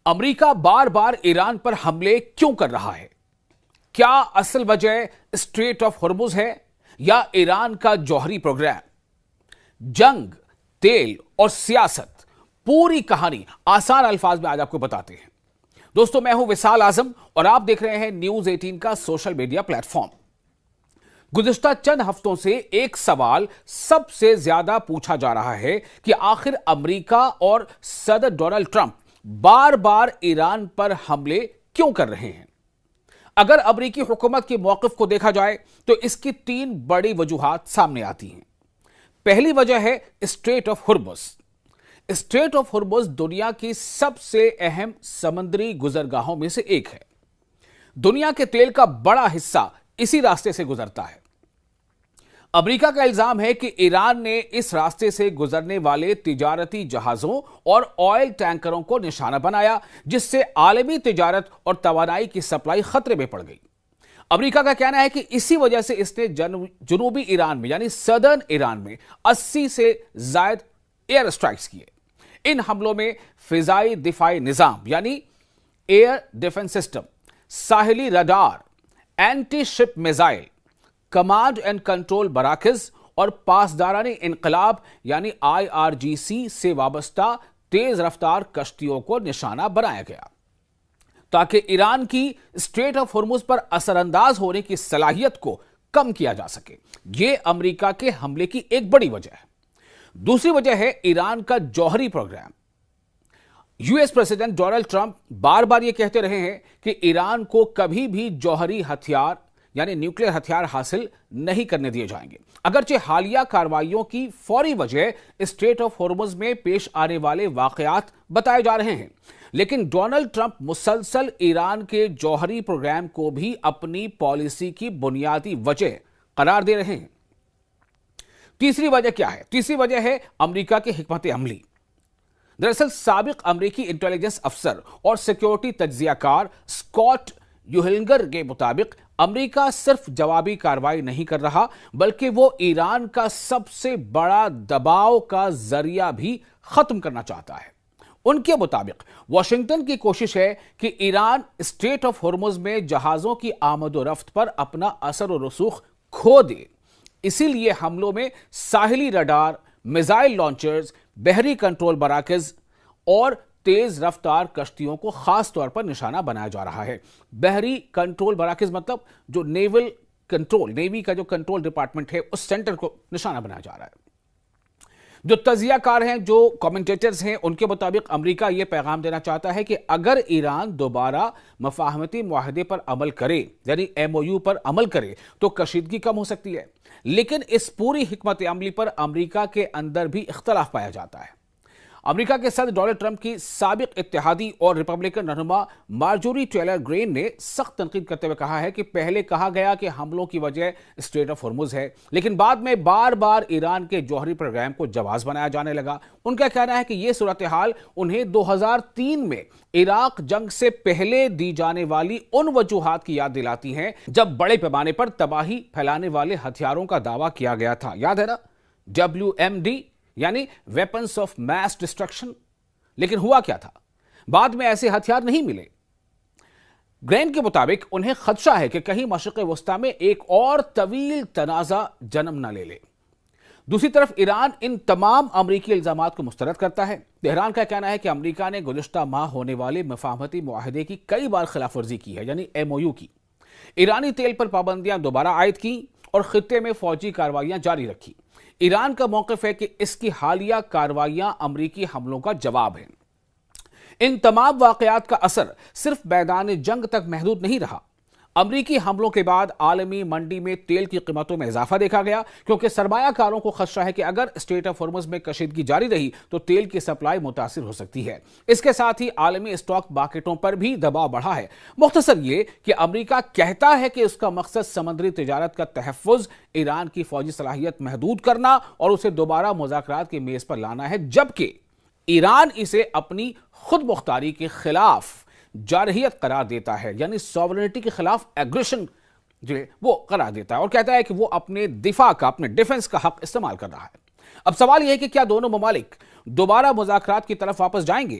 امریکہ بار بار ایران پر حملے کیوں کر رہا ہے؟ کیا اصل وجہ اسٹریٹ آف ہرمز ہے یا ایران کا جوہری پروگرام؟ جنگ، تیل اور سیاست، پوری کہانی آسان الفاظ میں آج آپ کو بتاتے ہیں۔ دوستو، میں ہوں وصال اعظم اور آپ دیکھ رہے ہیں نیوز 18 کا سوشل میڈیا پلیٹ فارم۔ گزشتہ چند ہفتوں سے ایک سوال سب سے زیادہ پوچھا جا رہا ہے کہ آخر امریکہ اور صدر ڈونلڈ ٹرمپ بار بار ایران پر حملے کیوں کر رہے ہیں؟ اگر امریکی حکومت کے موقف کو دیکھا جائے تو اس کی 3 بڑی وجوہات سامنے آتی ہیں۔ پہلی وجہ ہے strait of Hormuz. Strait of Hormuz دنیا کی سب سے اہم سمندری گزرگاہوں میں سے ایک ہے۔ دنیا کے تیل کا بڑا حصہ اسی راستے سے گزرتا ہے۔ امریکہ کا الزام ہے کہ ایران نے اس راستے سے گزرنے والے تجارتی جہازوں اور آئل ٹینکروں کو نشانہ بنایا، جس سے عالمی تجارت اور توانائی کی سپلائی خطرے میں پڑ گئی۔ امریکہ کا کہنا ہے کہ اسی وجہ سے اس نے جنوبی ایران میں یعنی سدرن ایران میں 80 سے زائد ایئر اسٹرائکس کیے۔ ان حملوں میں فضائی دفاعی نظام یعنی ایئر ڈیفنس سسٹم، ساحلی radar, anti ship missile, command and control مراکز اور پاسداران انقلاب یعنی IRGC سے وابستہ تیز رفتار کشتیوں کو نشانہ بنایا گیا تاکہ ایران کی اسٹریٹ آف ہرمز پر اثر انداز ہونے کی صلاحیت کو کم کیا جا سکے۔ یہ امریکہ کے حملے کی ایک بڑی وجہ ہے۔ دوسری وجہ ہے ایران کا جوہری programme. US president Donald Trump بار بار یہ کہتے رہے ہیں کہ ایران کو کبھی بھی جوہری ہتھیار یعنی نیوکلیر ہتھیار حاصل نہیں کرنے دیے جائیں گے۔ اگرچہ حالیہ کارروائیوں کی فوری وجہ اسٹریٹ آف ہرمز میں پیش آنے والے واقعات بتائے جا رہے ہیں، لیکن ڈونلڈ ٹرمپ مسلسل ایران کے جوہری پروگرام کو بھی اپنی پالیسی کی بنیادی وجہ قرار دے رہے ہیں۔ تیسری وجہ کیا ہے؟ تیسری وجہ ہے امریکہ کی حکمت عملی۔ دراصل سابق امریکی انٹیلیجنس افسر اور سیکیورٹی تجزیہ کار اسکاٹ یوہلنگر کے مطابق امریکہ صرف جوابی کارروائی نہیں کر رہا بلکہ وہ ایران کا سب سے بڑا دباؤ کا ذریعہ بھی ختم کرنا چاہتا ہے۔ ان کے مطابق واشنگٹن کی کوشش ہے کہ ایران اسٹریٹ آف ہرمز میں جہازوں کی آمد و رفت پر اپنا اثر و رسوخ کھو دے۔ اسی لیے حملوں میں ساحلی رڈار، میزائل لانچرز، بحری کنٹرول مراکز اور تیز رفتار کشتیوں کو خاص طور پر نشانہ بنایا جا رہا ہے۔ بحری کنٹرول مراکز مطلب جو نیوی کا جو کنٹرول ڈپارٹمنٹ ہے، اس سینٹر کو نشانہ بنایا جا رہا ہے۔ جو تجزیہ کار ہیں، جو کمنٹیٹرز ہیں، ان کے مطابق امریکہ یہ پیغام دینا چاہتا ہے کہ اگر ایران دوبارہ مفاہمتی معاہدے پر عمل کرے یعنی MOU پر عمل کرے تو کشیدگی کم ہو سکتی ہے، لیکن اس پوری حکمت عملی پر امریکہ کے اندر بھی اختلاف پایا جاتا ہے۔ امریکہ کے صدر ڈونلڈ ٹرمپ کی سابق اتحادی اور ریپبلکن رہنما مارجوری ٹیلر گرین نے سخت تنقید کرتے ہوئے کہا ہے کہ پہلے کہا گیا کہ حملوں کی وجہ اسٹریٹ آف ہرمز ہے، لیکن بعد میں بار بار ایران کے جوہری پروگرام کو جواز بنایا جانے لگا۔ ان کا کہنا ہے کہ یہ صورتحال انہیں 2003 میں عراق جنگ سے پہلے دی جانے والی ان وجوہات کی یاد دلاتی ہیں جب بڑے پیمانے پر تباہی پھیلانے والے ہتھیاروں کا دعویٰ کیا گیا تھا۔ یاد ہے نا؟ WMD یعنی ویپنز آف میس ڈسٹرکشن۔ لیکن ہوا کیا تھا؟ بعد میں ایسے ہتھیار نہیں ملے۔ گرین کے مطابق انہیں خدشہ ہے کہ کہیں مشرق وسطی میں ایک اور طویل تنازع جنم نہ لے لے۔ دوسری طرف ایران ان تمام امریکی الزامات کو مسترد کرتا ہے۔ تہران کا کہنا ہے کہ امریکہ نے گزشتہ ماہ ہونے والے مفاہمتی معاہدے کی کئی بار خلاف ورزی کی ہے یعنی MOU کی، ایرانی تیل پر پابندیاں دوبارہ عائد کی اور خطے میں فوجی کارروائیاں جاری رکھی۔ ایران کا موقف ہے کہ اس کی حالیہ کارروائیاں امریکی حملوں کا جواب ہیں۔ ان تمام واقعات کا اثر صرف میدان جنگ تک محدود نہیں رہا۔ امریکی حملوں کے بعد عالمی منڈی میں تیل کی قیمتوں میں اضافہ دیکھا گیا، کیونکہ سرمایہ کاروں کو خدشہ ہے کہ اگر اسٹریٹ آف ہرمز میں کشیدگی جاری رہی تو تیل کی سپلائی متاثر ہو سکتی ہے۔ اس کے ساتھ ہی عالمی اسٹاک مارکیٹوں پر بھی دباؤ بڑھا ہے۔ مختصر یہ کہ امریکہ کہتا ہے کہ اس کا مقصد سمندری تجارت کا تحفظ، ایران کی فوجی صلاحیت محدود کرنا اور اسے دوبارہ مذاکرات کی میز پر لانا ہے، جبکہ ایران اسے اپنی خود مختاری کے خلاف جارحیت قرار دیتا ہے یعنی سوورنٹی کے خلاف ایگریشن جو ہے وہ قرار دیتا ہے اور کہتا ہے کہ وہ اپنے دفاع کا، اپنے ڈیفنس کا حق استعمال کر رہا ہے۔ اب سوال یہ ہے کہ کیا دونوں ممالک دوبارہ مذاکرات کی طرف واپس جائیں گے؟